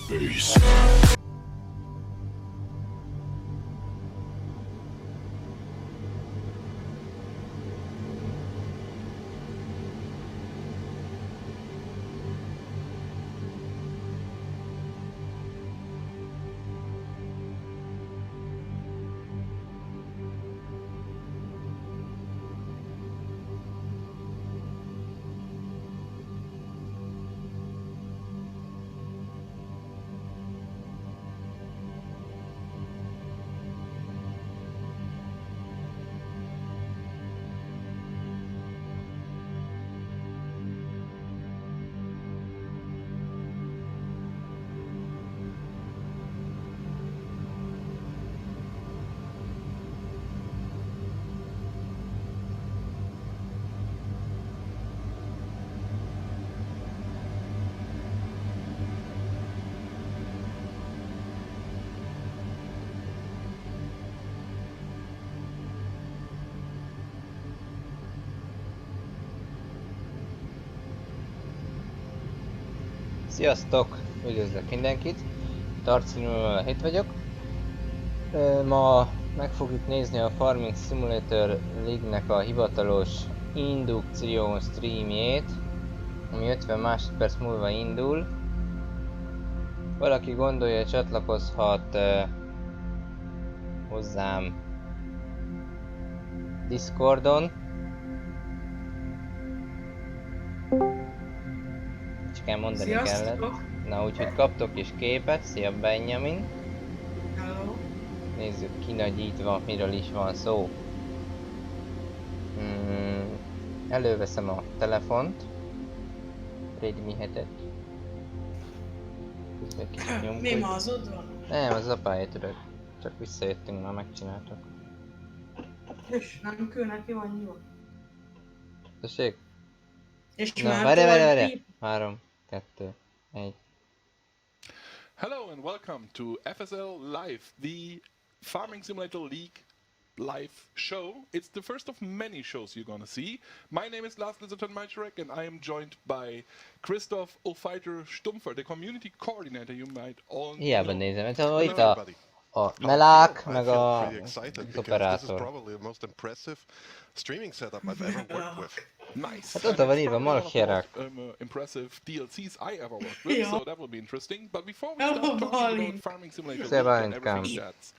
face. Sziasztok! Üdvözlök mindenkit! Tarcinul 7 vagyok. Ma meg fogjuk nézni a Farming Simulator League-nek a hivatalos indukció streamjét, ami 50 másodperc múlva indul. Valaki gondolja, csatlakozhat hozzám Discordon. Kell mondani kellett. Na úgyhogy kaptok is képet, szia Benjamin. Hello. Nézzük kinagyítva, miről is van szó. Előveszem a telefont. Redmi 7-et. Mi ma az ott van? Nem, az apája tudod. Csak visszajöttünk, már megcsináltak. És nem kell neki annyival. Tessék? És Na, várj. 3, 2, 1. Hello and welcome to FSL Live, the Farming Simulator League live show. It's the first of many shows you're gonna see. My name is Lars Lizarton-Majorek and I am joined by Christoph Ulfeiter Stumpfer, the community coordinator you might all know. Hiába nézem, mert itt a melák, meg az operátor. Streaming setup I've ever worked with. Nice. Hát oda van írva Malcherak. Impressive DLCs I ever worked with, so that will be interesting. But before we start talking about Farming Simulator and everything that's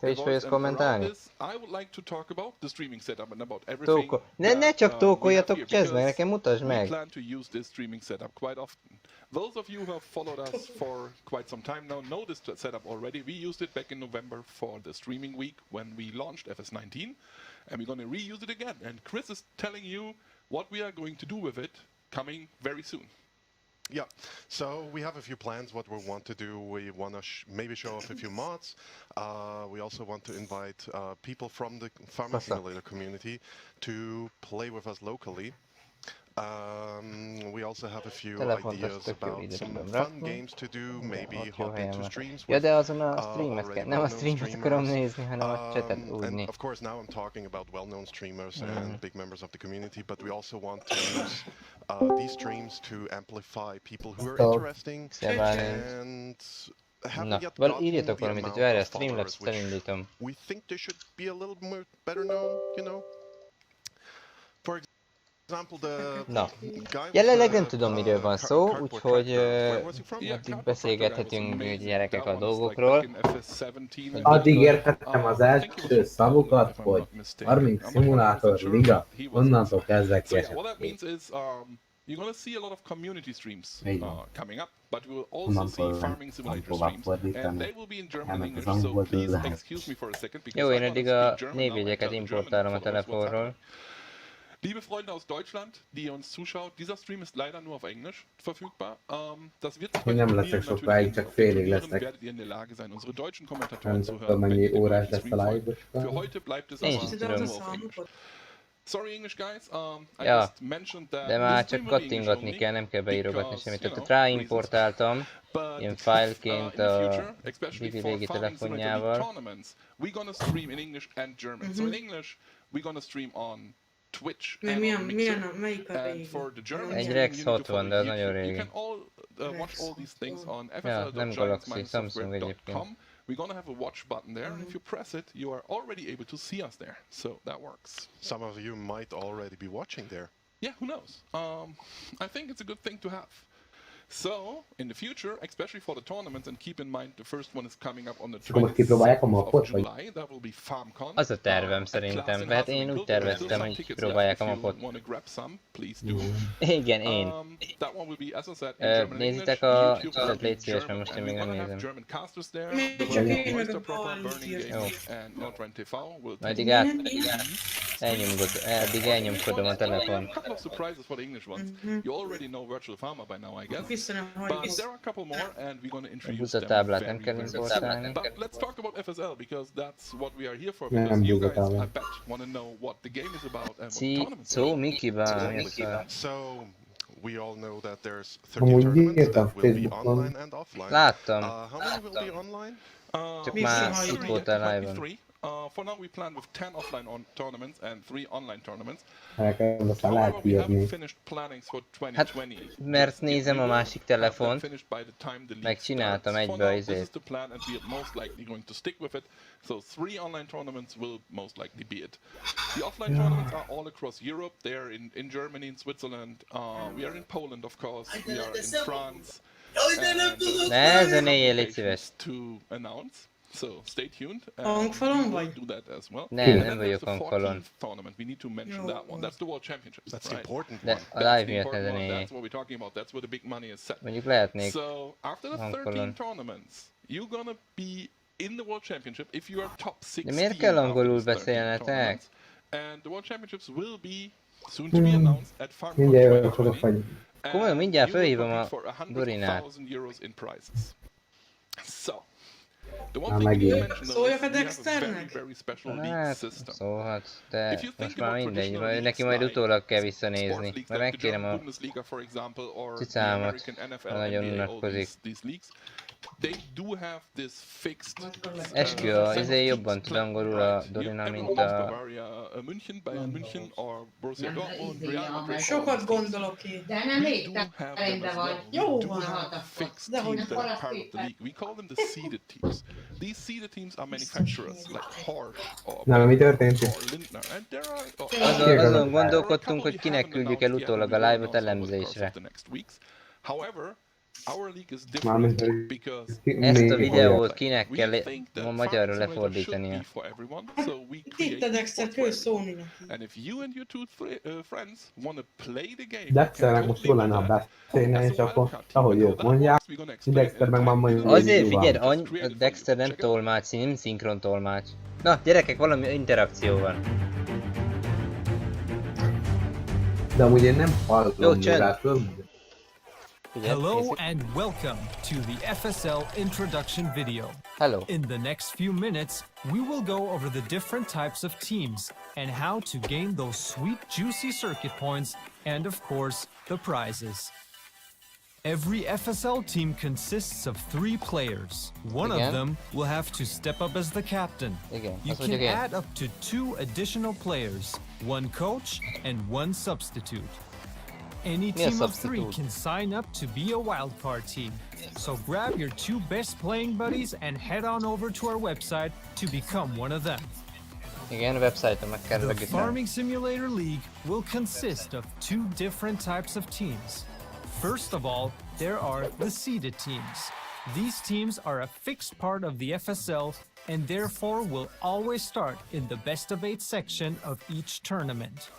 te is fogsz kommentálni? I would like to talk about the streaming setup and about everything. Ne csak tókoljatok, csezd meg, nekem mutasd meg. We plan to use this streaming setup quite often. Those of you who have followed us for quite some time now know this setup already. We used it back in November for the streaming week when we launched FS19. And we're going to reuse it again. And Chris is telling you what we are going to do with it coming very soon. Yeah, so we have a few plans what we want to do. We want to maybe show off a few mods. We also want to invite people from the Farming Simulator community to play with us locally. We also have a few ideas about some fun games to do, maybe hop into streams with de azon a streamet kell, nem a streamet akarom nézni, hanem a chatet úgyni. And of course now I'm talking about well-known streamers and big members of the community, but we also want to use these streams to amplify people who are interesting and haven't yet gotten the amount of followers which we think they should be a little more better known, you know. For Na, jelenleg nem tudom miről van szó, úgyhogy addig beszélgethetünk gyerekek a dolgokról. Addig értettem az első szavukat, hogy Farming Simulator Liga, onnantól kezdve kiesett. You're going to see a lot of community streams coming up, but we will also see Farming Simulator streams, and they will be in German and English, so please excuse me for a second, because jó, én I want to eddig a speak German névjegyeket importálom a telefonról. Liebe Freunde aus Deutschland, die uns zuschaut, dieser Stream ist leider nur auf Englisch verfügbar. Das wird sich nem leszek sokáig, csak félig leszek. werdet ihr in der Lage sein, unsere deutschen Kommentatoren zu Nem hören. tudom, mennyi órás wenn lesz a live. Für heute bleibt es Én aber is nur tudom. auf Englisch. Sorry English guys, I Ja, just mentioned that de már this csak stream will be kattingatni English kell, nem kell beírogatni because, semmit. you Tehát know, ráimportáltam But ilyen fájlként in the a future, especially Vivi for régi Farming Simulator telefonjával. tournaments, we're gonna stream in English and German. So in English, we're gonna stream on Twitch Melyik a régi? Egy Rex 60, de az nagyon régi. You can all watch all these things on Ja, nem Galaxy, Samsung egyébként. We're gonna have a watch button there, and if you press it, you are already able to see us there. So that works. Some of you might already be watching there. Yeah, who knows? I think it's a good thing to have. So, in the future, especially for the tournaments, and keep in mind the first one is coming up on the 26th of July, that will be FarmCon. Az a tervem szerintem, mert én úgy terveztem, hogy kipróbálják a mapot. Igen, én. Nézitek a csatot, légy szíves, mert most én még nem nézem. Jó. Addig elnyomkodom a telefon. But there are a couple more, and we're going to introduce them Butatáblát very, nem kell very soon. importálni. But let's talk about FSL, because that's what we are here for, because you guys, I bet, want to know what the game is about and what tournaments are. Mikiba. So, we all know that there's 30 tournaments that will be online and offline. Láttam. How many will be online? Csak már itt voltál live-on. For now we plan with 10 offline tournaments and 3 online tournaments. However, we haven't finished plannings for 2020. Hát, mert nézem a másik telefont, megcsináltam egybe az This is the plan, and we are most likely going to stick with it. So 3 online tournaments will most likely be it. The offline tournaments are all across Europe. They are in Germany, in Switzerland. We are in Poland, of course. We are in France. Ne zenéljél, légy szíves. To announce. So stay tuned. Hangfalon vagy? Do that as well. Nem vagyok hangfalon. Tournament. We need to mention that one. That's the World Championships. That's right? important. De a live miatt ne That's zenéljél. what we're talking about. That's where the big money is set. Mondjuk lehetnék So after the 13 hangfalon. tournaments, you're gonna be in the World Championship if you are top 16. De miért kell angolul beszélnetek? And the World Championships will be soon to be announced at FarmCon Mindjárt fogok 2020. fagyni. Komolyan, mindjárt fölhívom a Dorinát. in prizes. So, the one thing you need to mention though is we have a very, very special league Hát, system. szólhat, de If you think most már about mindegy, traditional vagy neki leagues majd utólag kell like visszanézni. sports leagues, Majd like the megkérem German a Bundesliga, for example, or the cicámat, American NFL, nagyon NBA, all unatkozik. these leagues, they do have this fixed Eskü, azért jobban tud angolul a Dorina, mint a... München, Bayern München, or Borussia Dortmund, Real Madrid. Sokat gondolok én. De nem étteremben vagy. Jó van. Fixed De teams hogy that are part of the league. We call them the seeded teams. These seeded teams are manufacturers like Horsh or Na, mi történt? Lindner, and there are Azon gondolkodtunk, hogy kinek küldjük el utólag a live-ot elemzésre. However, our league is Mármint, different because Ezt a videót kinek kell we think that ma magyarra farming simulator should lefordítania. be for everyone, so we Itt a create Dexter, spots for kell everyone. szólni neki. And if you and your two friends want to play the game, Dexternek most jól lenne, ha beszélne, és akkor, ahogy ők mondják, Dexter meg már mondja, Azért figyelj, a Dexter nem tolmács, nem szinkron tolmács. Na, gyerekek, valami interakció van. De amúgy én nem hallom, Jó, csend. mivel fölmondja. Hello and welcome to the FSL introduction video. Hello. In the next few minutes, we will go over the different types of teams and how to gain those sweet juicy circuit points and of course the prizes. Every FSL team consists of 3 players. One Igen. of them will have to step up as the captain. Igen, You azt can mondjuk én. add up to 2 additional players, 1 coach and 1 substitute. Any Mi a team of 3 substitute? can sign up to be a wildcard team. So grab your 2 best playing buddies and head on over to our website to become one of them. Igen, a website-on meg kell The regisztrálni. Farming Simulator League will consist of 2 different types of teams. First of all, there are the seeded teams. These teams are a fixed part of the FSL and therefore will always start in the best of 8 section of each tournament.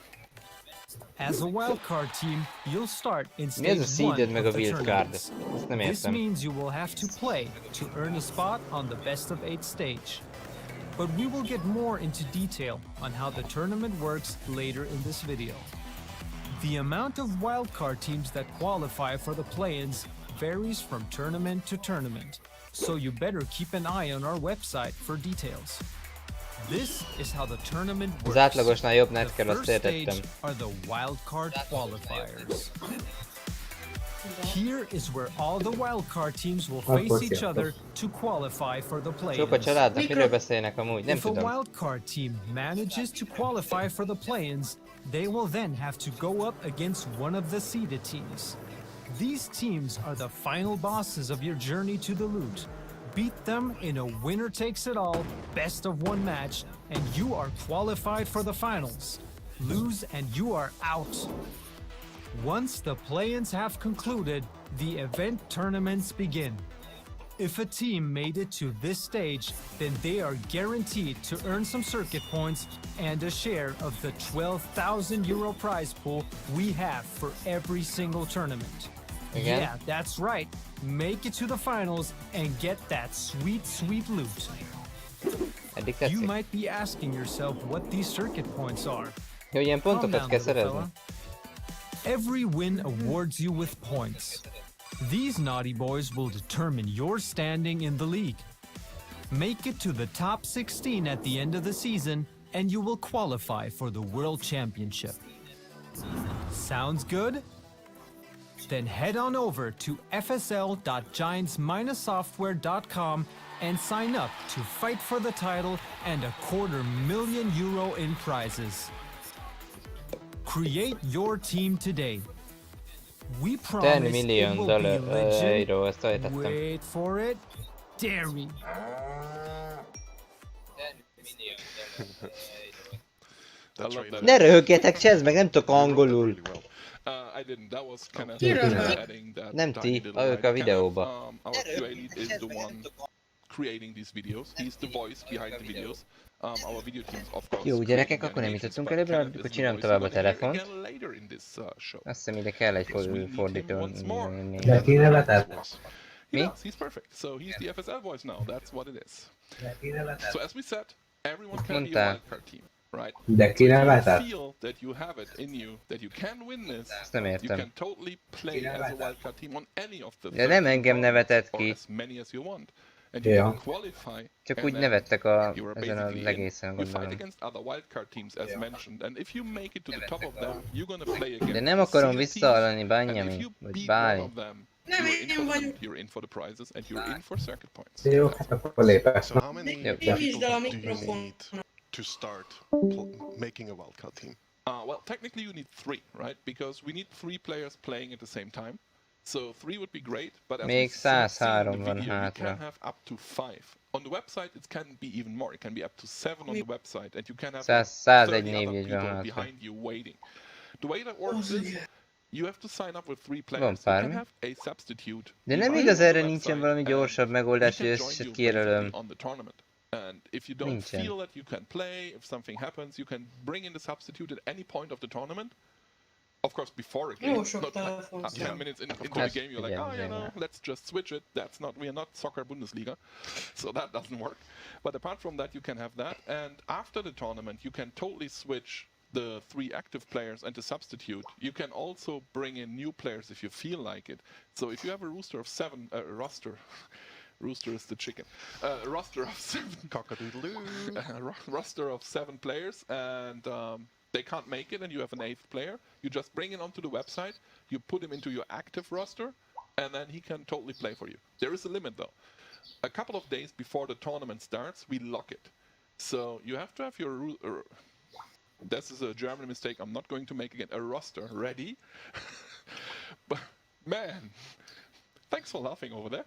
As a wildcard team, you'll start in Mi ez a stage 1 seeded meg a of the wild card? tournaments. Ezt nem This értem. means you will have to play to earn a spot on the best of 8 stage. But we will get more into detail on how the tournament works later in this video. The amount of wildcard teams that qualify for the play-ins varies from tournament to tournament, so you better keep an eye on our website for details. This is how the tournament works. Az átlagosnál jobb net The kell, azt first értettem. stage are the wildcard qualifiers. Here is where all the wildcard teams will face each other to qualify for the play-ins. Sok a családnak, miről beszélnek amúgy? Nem If a tudom. wildcard team manages to qualify for the play-ins, they will then have to go up against one of the seeded teams. These teams are the final bosses of your journey to the loot. Beat them in a winner-takes-it-all, best-of-one match, and you are qualified for the finals. Lose and you are out. Once the play-ins have concluded, the event tournaments begin. If a team made it to this stage, then they are guaranteed to earn some circuit points and a share of the €12,000 prize pool we have for every single tournament. Again? Yeah, that's right. Make it to the finals and get that sweet, sweet loot. Eddig You tetszik. might be asking yourself what these circuit points are. Jó, ilyen Calm pontokat down, kell little szerezni. fella. Every win awards you with points. These naughty boys will determine your standing in the league. Make it to the top 16 at the end of the season, and you will qualify for the World Championship. Sounds good? Then head on over to fsl.giants-software.com and sign up to fight for the title and €250,000 in prizes. Create your team today. We promise it million will be legit. euró, ezt ajtattam. Wait for it. Dairy. That's love that. Ne röhögjetek, csezd meg, nem tudok angolul. I didn't. That was kind of Kiről? adding that. Nem tiny ti, little ők line. a videóba. Our QA lead is the one creating these videos. He's the voice behind the videos. Our video teams, of course. Jó, gyerekek, creating akkor nem animations, jutottunk but előbbre, Kenneth akkor is the csinálom voice tovább a you're gonna hear telefont. again later in this show. Azt hiszem ide kell egy Because we need him fordító. once more. De kéne letetni. He Me? does, he's perfect. So he's the FSL voice now. That's what it is. De kéne letetni. So as we said, everyone can be a Mondtál. wildcard team, right? De kéne If you letetni. feel that you have it in you, that you can win this, Ezt nem you értem. can totally play as a wildcard team on any of the De nem 13 engem nevetett or ki. as many as you want. And you Ja. can qualify. Csak and úgy then nevettek you are ezen basically az in. egészen, You fight gondolom. against other wildcard teams as mentioned, and if you make it to the top of them, you're gonna play against De nem the akarom seeded visszahallani, teams, bánja and if mi, you vagy beat one báj. of them, Nem, you're in én for the vagyok. loot, you're in for the prizes, and you're in for circuit points. Jó, hát akkor lépek. So how many Yep. people Nyisd el a do you mikrofon. need to start making a wildcard team? Well, technically you need 3, right? Because we need 3 players playing at the same time. So 3 would be great, but as we Még see in the 103 van video, you can hátra. have up to 5. On the website, it can be even more. It can be up to 7 on the website, and you can have 101 30 other névjegy van people hátra. behind you waiting. The way that works is you have to sign up with 3 Van players. You can pár. have a substitute. De nem behind igaz, the erre website, nincsen valami and gyorsabb megoldás, he hogy can join ezt you kijelölöm. basically on the tournament. And if you don't Nincsen. feel that you can play, if something happens, you can bring in the substitute at any point of the tournament. Of course, before a game, Jó sok not like telefon. 10 minutes into the course. game, you're like, Yeah, oh, you yeah, know, yeah. let's just switch it. We are not soccer Bundesliga, so that doesn't work. But apart from that, you can have that. And after the tournament, you can totally switch the 3 active players and the substitute. You can also bring in new players if you feel like it. So if you have a roster of 7, roster. Rooster is the chicken. Roster of 7 Cock-a-doodle-doo. roster of 7 players, and they can't make it, and you have an 8th player. You just bring it onto the website. You put him into your active roster, and then he can totally play for you. There is a limit, though. A couple of days before the tournament starts, we lock it. So you have to have your this is a German mistake I'm not going to make again. A roster ready. But man. Thanks for laughing over there.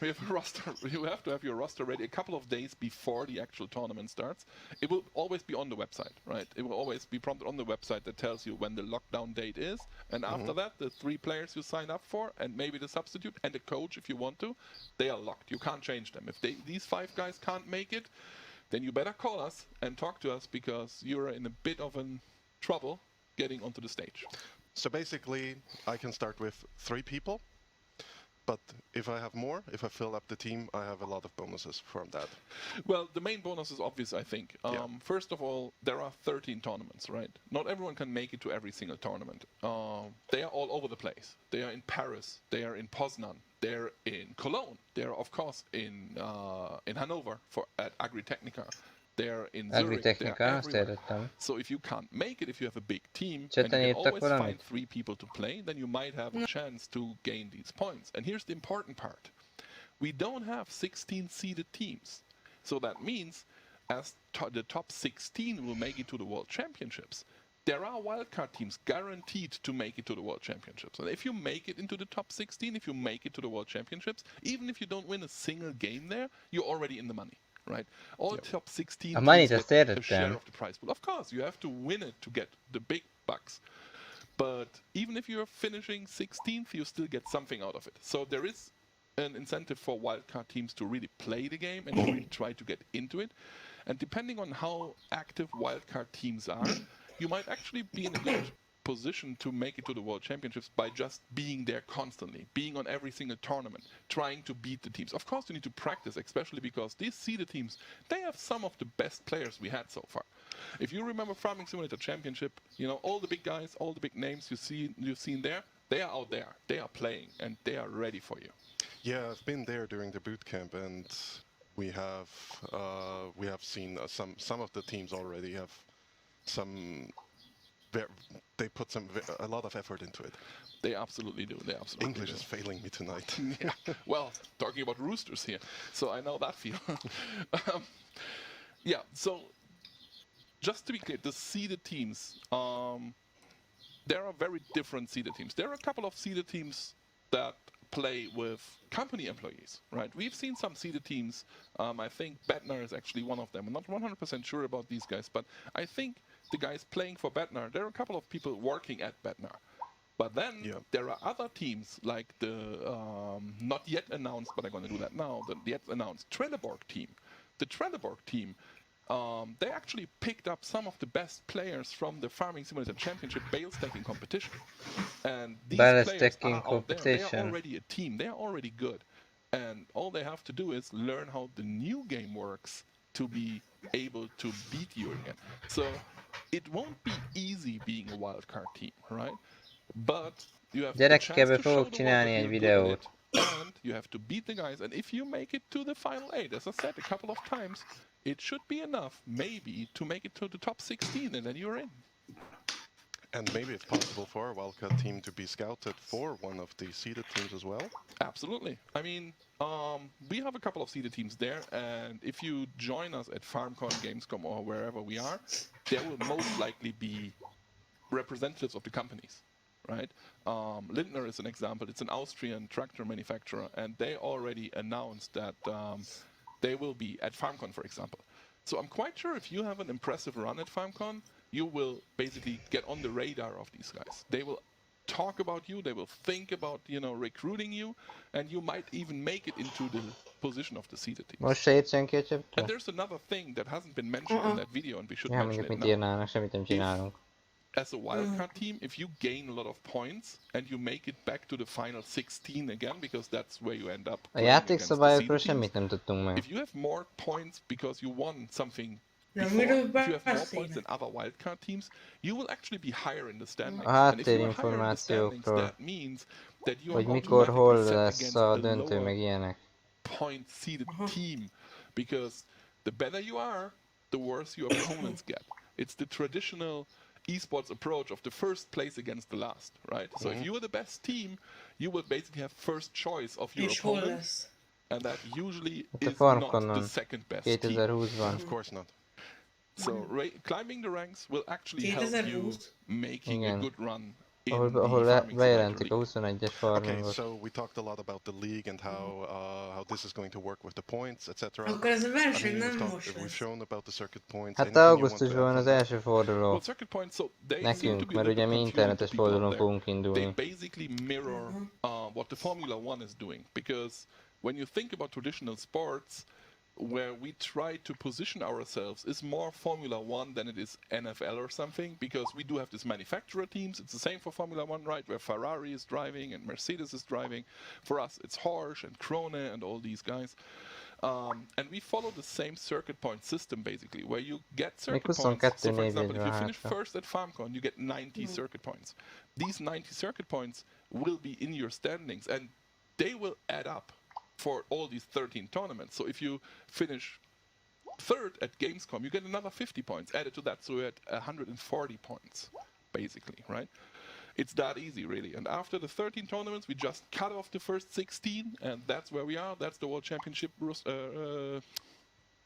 We have a roster. You have to have your roster ready a couple of days before the actual tournament starts. It will always be on the website, right? It will always be prompted on the website that tells you when the lockdown date is. And after that, the 3 players you sign up for, and maybe the substitute and the coach if you want to, they are locked. You can't change them. If these 5 guys can't make it, then you better call us and talk to us, because you're in a bit of trouble getting onto the stage. So basically, I can start with 3 people. But if I have more, if I fill up the team, I have a lot of bonuses from that. Well, the main bonus is obvious, I think. First of all, there are 13 tournaments, right? Not everyone can make it to every single tournament. They are all over the place. They are in Paris. They are in Poznan. They're in Cologne. They're, of course, in Hanover at Agritechnica. They're in Zurich, they're everywhere. So if you can't make it, if you have a big team, and you can always find 3 people to play, then you might have a chance to gain these points. And here's the important part. We don't have 16 seeded teams. So that means as the top 16 will make it to the World Championships, there are wildcard teams guaranteed to make it to the World Championships. And if you make it into the top 16, if you make it to the World Championships, even if you don't win a single game there, you're already in the money, right? All top 16 teams get a share of the prize pool. Of course, you have to win it to get the big bucks. But even if you're finishing 16th, you still get something out of it. So there is an incentive for wildcard teams to really play the game and really try to get into it. And depending on how active wildcard teams are, you might actually be in a good position to make it to the World Championships by just being there constantly, being on every single tournament, trying to beat the teams. Of course, you need to practice, especially because these seeded teams, they have some of the best players we had so far. If you remember Farming Simulator Championship, you know, all the big guys, all the big names you've seen there, they are out there, they are playing, and they are ready for you. Yeah, I've been there during the boot camp, and we have seen some of the teams already have they put a lot of effort into it. They absolutely do. They absolutely English do. is failing me tonight. Yeah. Well, talking about roosters here, so I know that feel. Yeah. So just to be clear, the seeded teams, there are very different seeded teams. There are a couple of seeded teams that play with company employees, right? We've seen some seeded teams. I think Bettner is actually one of them. I'm not 100% sure about these guys, but I think the guys playing for Bettner, there are a couple of people working at Bettner. But then there are other teams like the not yet announced, but I'm going to do that now, the yet announced Trelleborg team. The Trelleborg team, they actually picked up some of the best players from the Farming Simulator Championship bale stacking competition. And these players are out there. They are already a team. They are already good. And all they have to do is learn how the new game works to be able to beat you again. So it won't be easy being a wildcard team, right? But you have the chance to show the world that you're good at it, and you have to beat the guys. And if you make it to the final 8, as I said a couple of times, it should be enough, maybe, to make it to the top 16, and then you're in. And maybe it's possible for a wildcard team to be scouted for one of the seeded teams as well? Absolutely. I mean, we have a couple of seeded teams there, and if you join us at FarmCon, Gamescom, or wherever we are, there will most likely be representatives of the companies, right? Lindner is an example. It's an Austrian tractor manufacturer, and they already announced that they will be at FarmCon, for example. So I'm quite sure if you have an impressive run at FarmCon, you will basically get on the radar of these guys. They will talk about you, they will think about, you know, recruiting you, and you might even make it into the position of the seeded team. And there's another thing that hasn't been mentioned in that video, and we should mention it now. As a wildcard team, if you gain a lot of points and you make it back to the final 16 again, because that's where you end up. If you have more points because you won something before, if you have more points than other wildcard teams, you will actually be higher in the standings. And if you are higher in the standings, that means that you are automatically set against the lower point seeded team, because the better you are, the worse your opponents get. It's the traditional esports approach of the first place against the last, right? So if you are the best team, you will basically have first choice of your opponent, and that usually is not the second best team. Of course not. So climbing the ranks will actually help you making a good run in the Farming Simulator League. Okay, so we talked a lot about the league and how this is going to work with the points, etc. We've shown about the circuit points. Hát augusztusban az első forduló. Well, circuit points, so they nekünk, mert ugye mi internetes fordulón fogunk indulni. They basically mirror what the Formula 1 is doing, because when you think about traditional sports, where we try to position ourselves is more Formula 1 than it is NFL or something, because we do have these manufacturer teams. It's the same for Formula 1, right, where Ferrari is driving and Mercedes is driving. For us, it's Horsh and Krone and all these guys. And we follow the same circuit point system, basically, where you get circuit points. So, for example, if you finish first at FarmCon, you get 90 circuit points. These 90 circuit points will be in your standings, and they will add up for all these 13 tournaments. So if you finish third at Gamescom, you get another 50 points added to that, so you're at 140 points, basically, right? It's that easy, really. And after the 13 tournaments, we just cut off the first 16, and that's where we are. That's the World Championship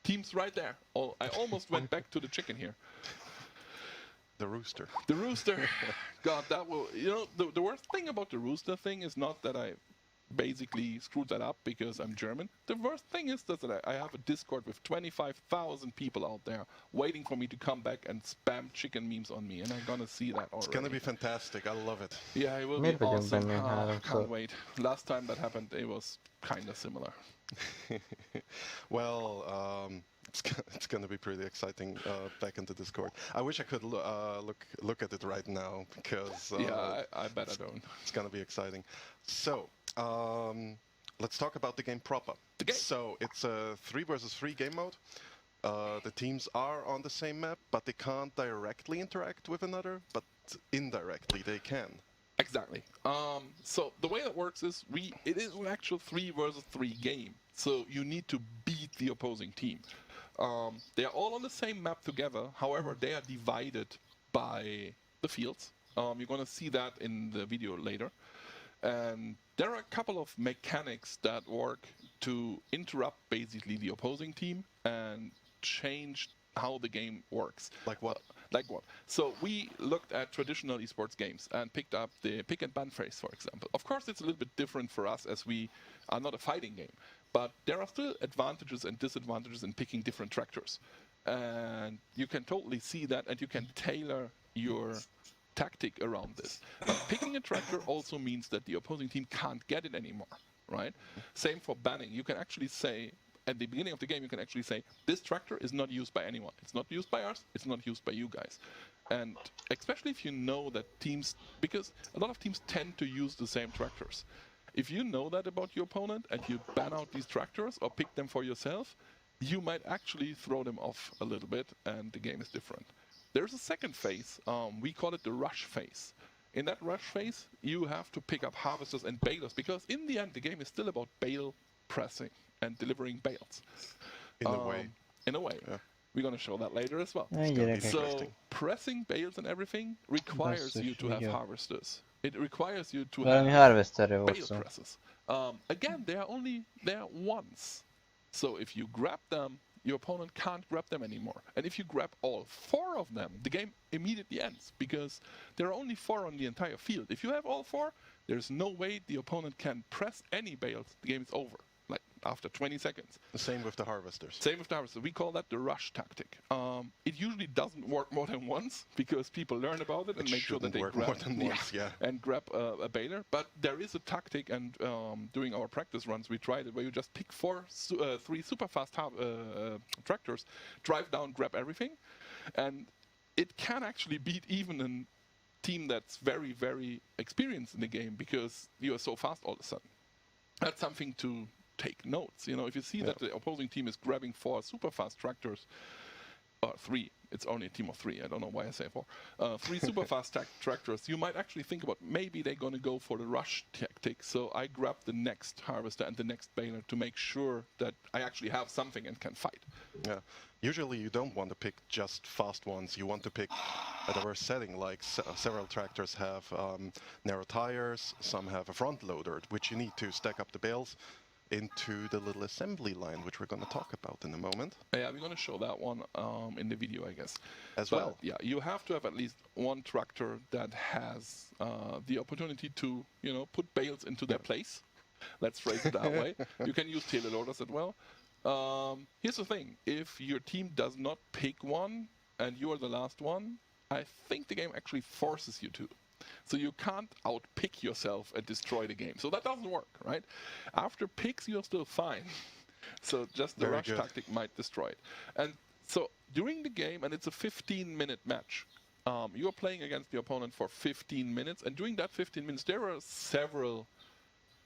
teams right there. I almost went back to the chicken here. The rooster. The rooster. God, that will... You know, the worst thing about the rooster thing is not that I basically screwed that up because I'm German. The worst thing is that I have a Discord with 25,000 people out there waiting for me to come back and spam chicken memes on me, and I'm gonna see that already. It's gonna be fantastic. I love it. Yeah, it will be awesome. Can't wait. Last time that happened, it was kind of similar. Well, it's gonna be pretty exciting back in the Discord. I wish I could look at it right now because yeah, I bet I don't. It's gonna be exciting. So let's talk about the game proper. The game. So it's a 3 versus 3 game mode. The teams are on the same map, but they can't directly interact with another, but indirectly they can. Exactly. So the way that works is it is an actual 3 versus 3 game. So you need to beat the opposing team. They are all on the same map together. However, they are divided by the fields. You're going to see that in the video later. And there are a couple of mechanics that work to interrupt basically the opposing team and change how the game works. Like what? Like what? So we looked at traditional esports games and picked up the pick and ban phase, for example. Of course, it's a little bit different for us as we are not a fighting game, but there are still advantages and disadvantages in picking different tractors. And you can totally see that, and you can tailor your tactic around this. But picking a tractor also means that the opposing team can't get it anymore, right? Same for banning. You can actually say, at the beginning of the game, you can actually say, this tractor is not used by anyone. It's not used by us, it's not used by you guys. And especially if you know that teams, because a lot of teams tend to use the same tractors. If you know that about your opponent and you ban out these tractors or pick them for yourself, you might actually throw them off a little bit and the game is different. There's a second phase, we call it the rush phase. In that rush phase, you have to pick up harvesters and balers, because in the end, the game is still about bale pressing and delivering bales. In a way. In a way. Yeah. We're going to show that later as well. So pressing bales and everything requires you to have harvesters. It requires you to have bale presses. Again, they are only there once. So if you grab them, your opponent can't grab them anymore. And if you grab all 4 of them, the game immediately ends, because there are only 4 on the entire field. If you have all 4, there's no way the opponent can press any bales. The game is over, like after 20 seconds. The same with the harvesters. Same with the harvesters. We call that the rush tactic. It usually doesn't work more than once, because people learn about it and make sure that they grab more than once, yeah. And grab a baler. But there is a tactic, and during our practice runs, we tried it, where you just pick 3 super fast tractors, drive down, grab everything, and it can actually beat even a team that's very, very experienced in the game, because you are so fast all of a sudden. That's something to take notes. You know, if you see that the opposing team is grabbing 4 super fast tractors, or 3, it's only a team of 3, I don't know why I say 4, 3 super fast tractors, you might actually think about maybe they're going to go for the rush tactic. So I grab the next harvester and the next baler to make sure that I actually have something and can fight. Yeah. Usually you don't want to pick just fast ones. You want to pick a diverse setting, like several tractors have narrow tires, some have a front loader, which you need to stack up the bales into the little assembly line, which we're going to talk about in a moment. Yeah, we're going to show that one in the video, I guess. As well. Yeah, you have to have at least one tractor that has the opportunity to, you know, put bales into their place. Let's phrase it that way. You can use teleloaders as well. Here's the thing. If your team does not pick one and you are the last one, I think the game actually forces you to. So you can't outpick yourself and destroy the game. So that doesn't work, right? After picks, you're still fine. So just the rush tactic might destroy it. And so during the game, and it's a 15-minute match, you are playing against the opponent for 15 minutes. And during that 15 minutes, there are several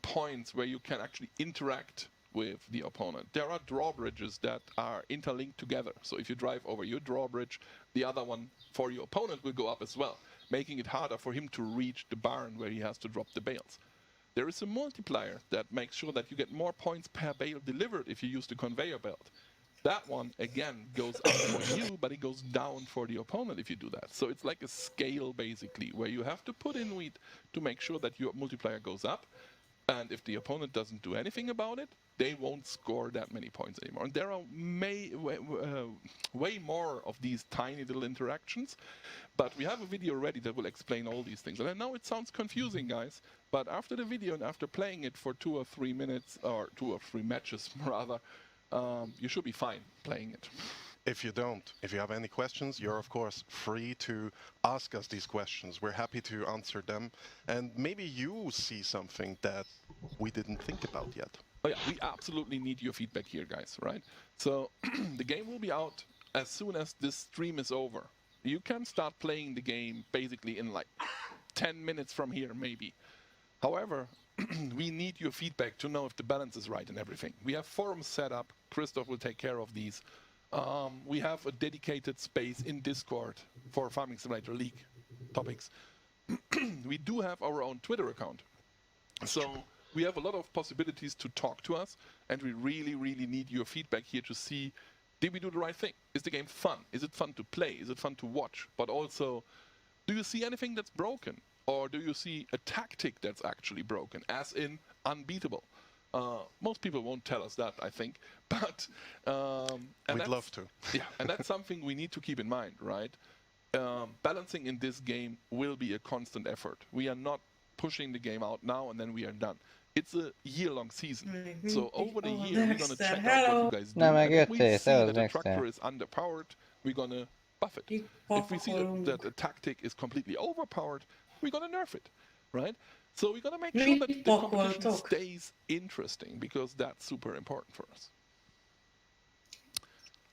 points where you can actually interact with the opponent. There are drawbridges that are interlinked together. So if you drive over your drawbridge, the other one for your opponent will go up as well, making it harder for him to reach the barn where he has to drop the bales. There is a multiplier that makes sure that you get more points per bale delivered if you use the conveyor belt. that one again goes up for you, but it goes down for the opponent if you do that. So it's like a scale basically, where you have to put in wheat to make sure that your multiplier goes up. And if the opponent doesn't do anything about it, they won't score that many points anymore. And there are way more of these tiny little interactions. But we have a video ready that will explain all these things. And I know it sounds confusing, guys, but after the video and after playing it for 2 or 3 minutes, or 2 or 3 matches rather, you should be fine playing it. If you have any questions, you're of course free to ask us these questions. We're happy to answer them. And maybe you see something that we didn't think about yet. Oh yeah, we absolutely need your feedback here, guys, right? So the game will be out as soon as this stream is over. You can start playing the game basically in like 10 minutes from here, maybe. However, we need your feedback to know if the balance is right and everything. We have forums set up. Christoph will take care of these. We have a dedicated space in Discord for Farming Simulator League topics. We do have our own Twitter account. So we have a lot of possibilities to talk to us, and we really, really need your feedback here to see, did we do the right thing? Is the game fun? Is it fun to play? Is it fun to watch? But also, do you see anything that's broken? Or do you see a tactic that's actually broken, as in unbeatable? Most people won't tell us that, I think, but we'd love to. Yeah, and that's something we need to keep in mind, right? Balancing in this game will be a constant effort. We are not pushing the game out now and then we are done. It's a year-long season, so over the year we're gonna check out what you guys do. And if we see that the tractor is underpowered, we're gonna buff it. If we see that the tactic is completely overpowered, we're gonna nerf it, right? So we're gonna make sure that the competition stays interesting, because that's super important for us.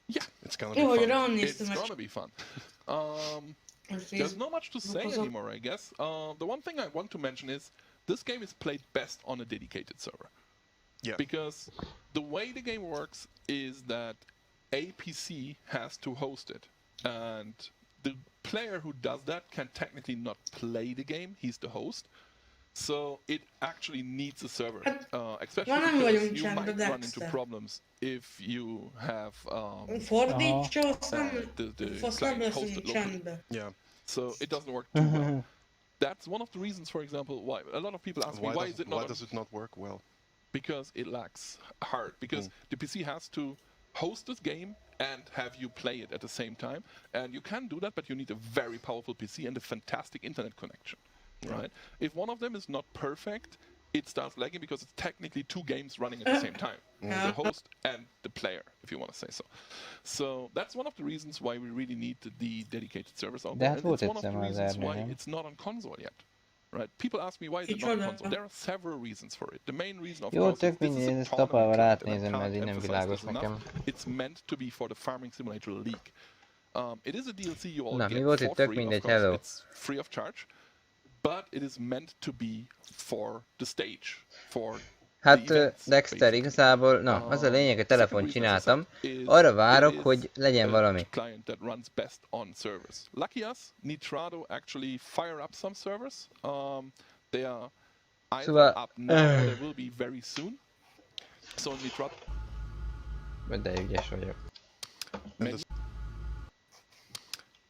Yeah, it's gonna be fun. It's gonna be fun. There's not much to say anymore, I guess. The one thing I want to mention is this game is played best on a dedicated server. Yeah. Because the way the game works is that a PC has to host it, and the player who does that can technically not play the game. He's the host. So it actually needs a server, especially because you might run into problems if you have the client hosted locally. Yeah. So it doesn't work too well. That's one of the reasons, for example, why a lot of people ask me, why does it not work well? Because it lacks hard. Because the PC has to host this game and have you play it at the same time. And you can do that, but you need a very powerful PC and a fantastic internet connection. Right? If one of them is not perfect, it starts lagging because it's technically 2 games running at the same time. The host and the player, if you want to say so. So that's one of the reasons why we really need the dedicated servers out there. And it's one of the reasons why it's not on console yet. Right? People ask me, why is it not on console? There are several reasons for it. The main reason, of course, is this is a tournament, and I can't emphasize this enough. It's meant to be for the Farming Simulator League. It is a DLC you all get for free, of course. It's free of charge. But it is meant to be for the stage, for hát Dexter, igazából, na, az a lényeg, a telefont csináltam, arra várok, hogy legyen valami. Client that runs best on servers. Lucky us, Nitrado actually fire up some servers. They are either up now, or they will be very soon. So Nitrado. De ügyes vagyok.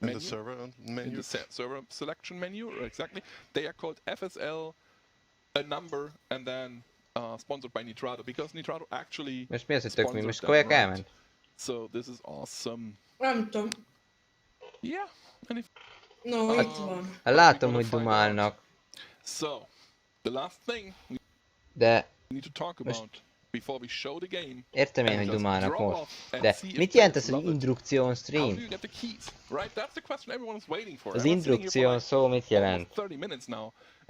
In the server menu? In the server selection menu, exactly. They are called FSL, a number, and then sponsored by Nitrado, because Nitrado actually most mi az, hogy tök mi? Most kolyák elment? So this is awesome. Nem tudom. Yeah. And if, no, itt van. Látom, hogy dumálnak. So, the last thing we need to talk about before we show the game. Értem én, hogy dumálnak most. De mit jelent ez, hogy indukción stream? Az indukción szó mit jelent?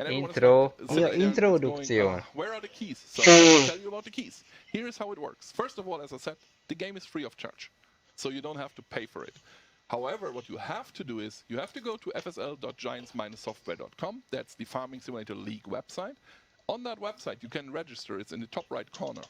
Intro. Mi a introdukció? Here is how it works. First of all, as I said, the game is free of charge. So you don't have to pay for it. However, what you have to do is, you have to go to fsl.giants-software.com. That's the Farming Simulator League website. On that website, you can register. It's in the top right corner.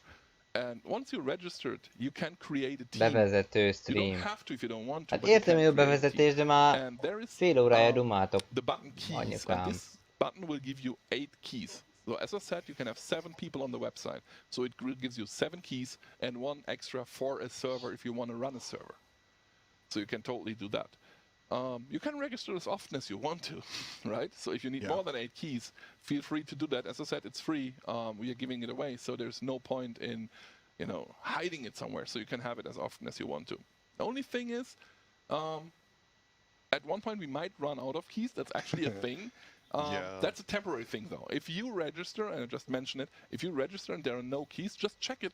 And once you're registered, you can create a team. Bevezető stream. You don't have to if you don't want to. Hát értem, hogy a bevezetés, de már fél órája dumáltok. The button keys. And this button will give you 8 keys. So as I said, you can have 7 people on the website. So it gives you 7 keys and 1 extra for a server if you want to run a server. So you can totally do that. You can register as often as you want to, right? So if you need more than 8 keys, feel free to do that. As I said, it's free. We are giving it away, so there's no point in, you know, hiding it somewhere. So you can have it as often as you want to. The only thing is, at one point we might run out of keys. That's actually a thing. That's a temporary thing, though. If you register, and I just mentioned it, if you register and there are no keys, just check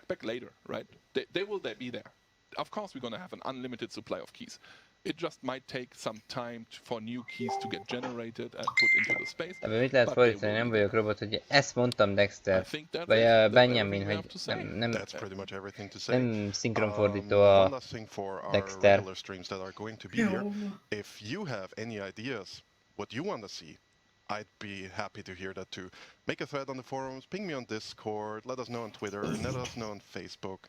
back later, right? They will be there. Of course, we're going to have an unlimited supply of keys. It just might take some time for new keys to get generated and put into the space. Ebben mit lehet fordítani? Nem vagyok robot, hogy ezt mondtam Dexter. Vagy Benjamin, hogy nem szinkronfordító a Dexter. If you have any ideas what you want to see, I'd be happy to hear that too. Make a thread on the forums, ping me on Discord, let us know on Twitter, let us know on Facebook.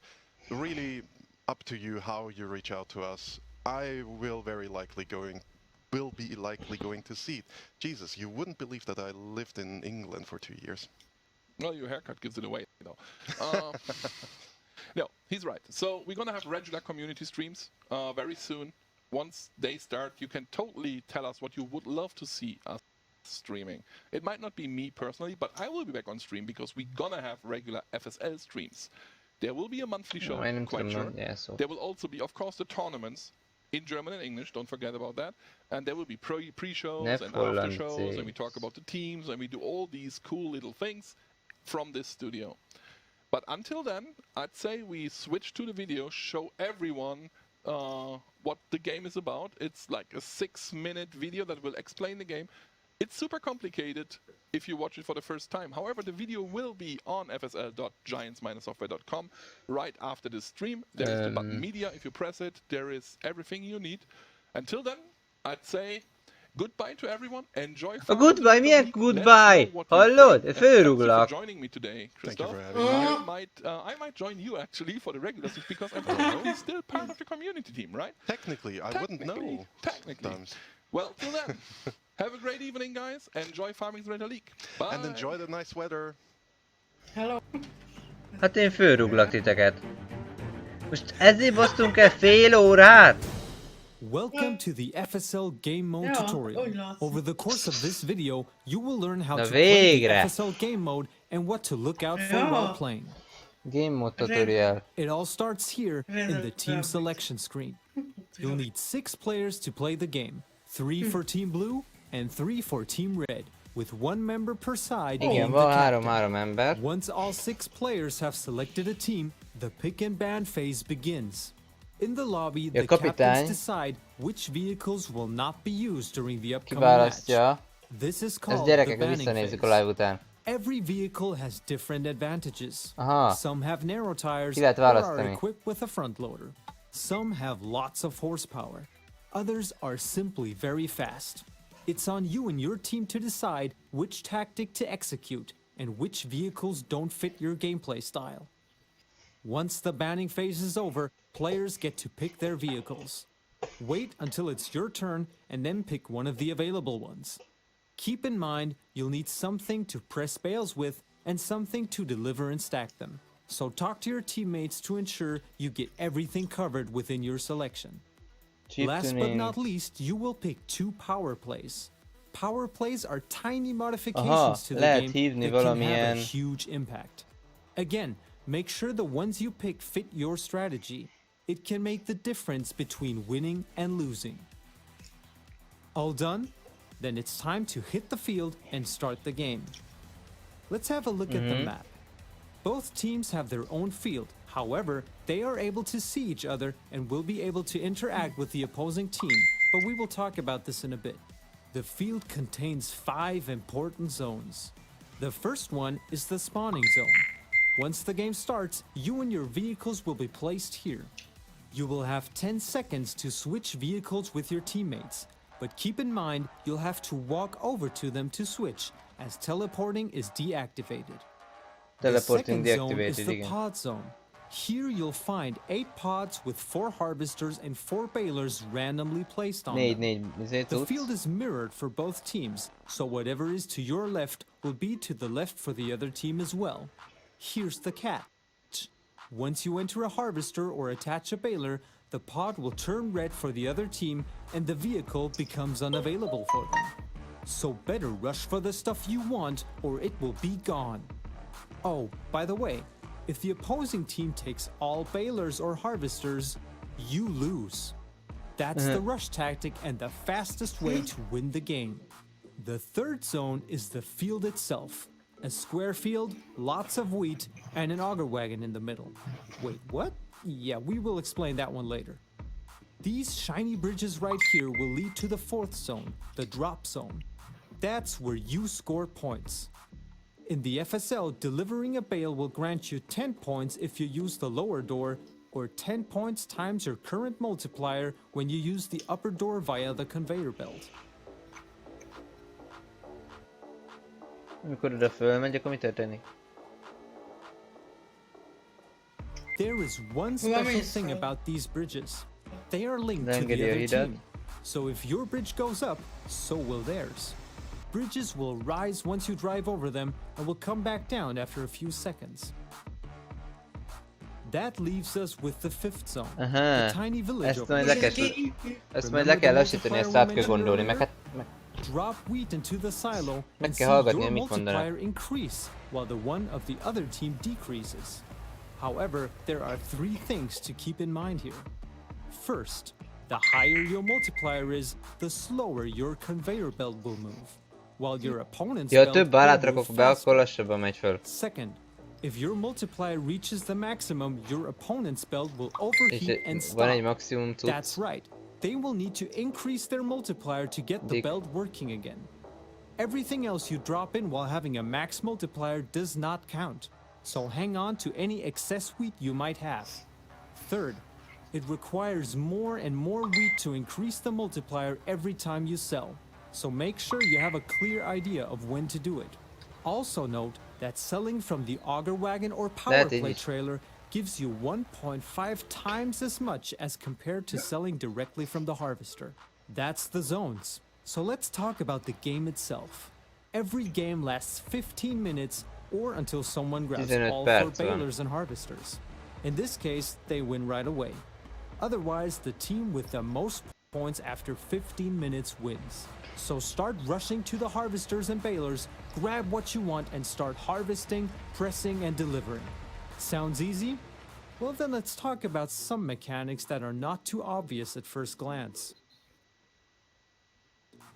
Really up to you how you reach out to us. I will be likely going to see it. Jesus, you wouldn't believe that I lived in England for 2 years. Well, your haircut gives it away, though. No, he's right. So we're going to have regular community streams very soon. Once they start, you can totally tell us what you would love to see us streaming. It might not be me personally, but I will be back on stream because we're going to have regular FSL streams. There will be a monthly show, quite sure. There will also be, of course, the tournaments in German and English, don't forget about that. And there will be pre-shows and after-shows, and we talk about the teams, and we do all these cool little things from this studio. But until then, I'd say we switch to the video, show everyone what the game is about. It's like a 6-minute video that will explain the game. It's super complicated if you watch it for the first time. However, the video will be on fsl.giants-software.com right after the stream. There is the button media. If you press it, there is everything you need. Until then, I'd say goodbye to everyone. Enjoy. A goodbye? Milyen goodbye? Hallod? Fölrúglak. Joining me today, Christoph. I might join you actually for the regular season because I'm technically still part of the community team, right? Technically, I wouldn't know. Technically. Well, till then. Have a great evening, guys. Enjoy Farming Simulator League. Bye. And enjoy the nice weather. Hello. Hát én fölrúglak titeket. Most ezért basztunk el fél órát? Welcome to the FSL Game Mode tutorial. Over the course of this video, you will learn how to play the FSL Game Mode and what to look out for while playing. Game Mode tutorial. It all starts here in the team selection screen. You'll need 6 players to play the game. 3 for Team Blue and 3 for Team Red, with 1 member per side being the captain. Once all 6 players have selected a team, the pick and ban phase begins. In the lobby, the captains decide which vehicles will not be used during the upcoming match. This is called the banning phase. Every vehicle has different advantages. Some have narrow tires or are equipped with a front loader. Some have lots of horsepower. Others are simply very fast. It's on you and your team to decide which tactic to execute and which vehicles don't fit your gameplay style. Once the banning phase is over, players get to pick their vehicles. Wait until it's your turn and then pick one of the available ones. Keep in mind, you'll need something to press bales with and something to deliver and stack them. So talk to your teammates to ensure you get everything covered within your selection. Last but not least, you will pick 2 power plays. Power plays are tiny modifications to the game that can have a huge impact. Again, make sure the ones you pick fit your strategy. It can make the difference between winning and losing. All done? Then it's time to hit the field and start the game. Let's have a look at the map. Both teams have their own field. However, they are able to see each other and will be able to interact with the opposing team, but we will talk about this in a bit. The field contains 5 important zones. The first one is the spawning zone. Once the game starts, you and your vehicles will be placed here. You will have 10 seconds to switch vehicles with your teammates, but keep in mind you'll have to walk over to them to switch, as teleporting is deactivated. The second zone is the pod zone. Here you'll find 8 pods with 4 harvesters and 4 balers randomly placed on them. The field is mirrored for both teams, so whatever is to your left will be to the left for the other team as well. Here's the catch. Once you enter a harvester or attach a baler, the pod will turn red for the other team and the vehicle becomes unavailable for them. So better rush for the stuff you want or it will be gone. Oh, by the way, if the opposing team takes all balers or harvesters, you lose. That's the rush tactic and the fastest way to win the game. The third zone is the field itself. A square field, lots of wheat, and an auger wagon in the middle. Wait, what? Yeah, we will explain that one later. These shiny bridges right here will lead to the fourth zone, the drop zone. That's where you score points. In the FSL, delivering a bale will grant you 10 points if you use the lower door, or 10 points times your current multiplier when you use the upper door via the conveyor belt. Amikor oda fölmegy, akkor mi történik? There is one special thing about these bridges. They are linked to the other team. So if your bridge goes up, so will theirs. Bridges will rise once you drive over them and will come back down after a few seconds. That leaves us with the fifth zone, the tiny village over there. Ezt majd le kell lassítani, ezt át kell gondolni, meg hát... Drop wheat into the silo and see your multiplier increase while the one of the other team decreases. However, there are 3 things to keep in mind here. First, the higher your multiplier is, the slower your conveyor belt will move, while your opponent's belt will move faster. Second, if your multiplier reaches the maximum, your opponent's belt will overheat and stop. That's right. They will need to increase their multiplier to get the belt working again. Everything else you drop in while having a max multiplier does not count, so hang on to any excess wheat you might have. Third, it requires more and more wheat to increase the multiplier every time you sell, so make sure you have a clear idea of when to do it. Also note that selling from the auger wagon or power play trailer gives you 1.5 times as much as compared to selling directly from the harvester. That's the zones. So let's talk about the game itself. Every game lasts 15 minutes or until someone grabs all 4 balers and harvesters. In this case, they win right away. Otherwise, the team with the most points after 15 minutes wins. So start rushing to the harvesters and balers, grab what you want and start harvesting, pressing and delivering. Sounds easy? Well then let's talk about some mechanics that are not too obvious at first glance.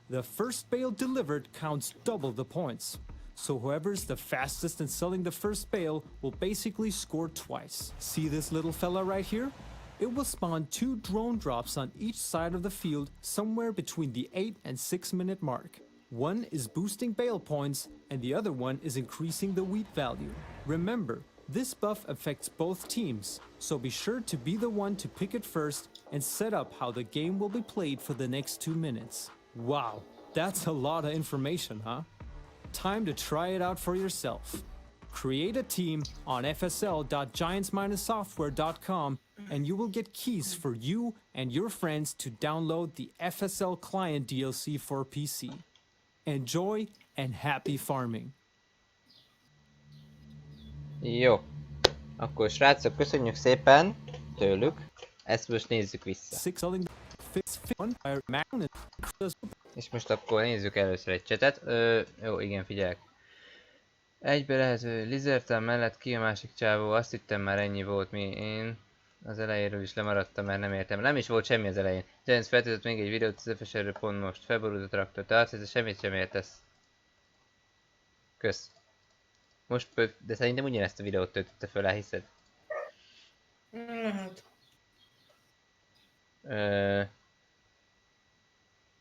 The first bale delivered counts double the points. So whoever's the fastest in selling the first bale will basically score twice. See this little fella right here? It will spawn 2 drone drops on each side of the field somewhere between the 8 and 6 minute mark. One is boosting bale points and the other one is increasing the wheat value. Remember, this buff affects both teams, so be sure to be the one to pick it first and set up how the game will be played for the next 2 minutes. Wow, that's a lot of information, huh? Time to try it out for yourself. Create a team on fsl.giants-software.com and you will get keys for you and your friends to download the FSL Client DLC for PC. Enjoy and happy farming! Jó. Akkor srácok, köszönjük szépen tőlük. Ezt most nézzük vissza. És most akkor nézzük először egy csetet. Jó, igen, figyelek. Egybe lehető Lizertel mellett ki a másik csávó, azt hittem már ennyi volt, én az elejéről is lemaradtam, mert nem értem. Nem is volt semmi az elején. Giants feltöltött még egy videót az FSR-ről pont most. Felborult a traktor. Te azt hiszed, semmit sem értesz. Kösz. Most, de szerintem ugyanezt a videót töltötte föl, elhiszed? Lehet.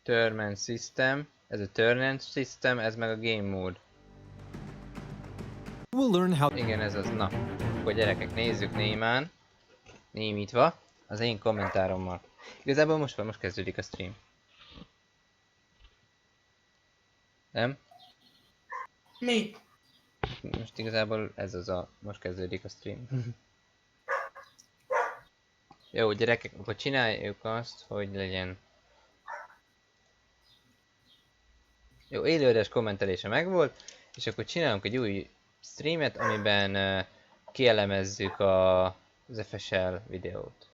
Turn and System. Ez a Turn and System, ez meg a Game Mode. Igen, ez az. Na, akkor gyerekek, nézzük némán. Némítva. Az én kommentárommal. Igazából most kezdődik a stream. Nem? Mi? Most igazából ez az a... most kezdődik a stream. Jó gyerekek, akkor csináljuk azt, hogy legyen... Jó, élőadás kommentelése megvolt, és akkor csinálunk egy új streamet, amiben kielemezzük az FSL videót.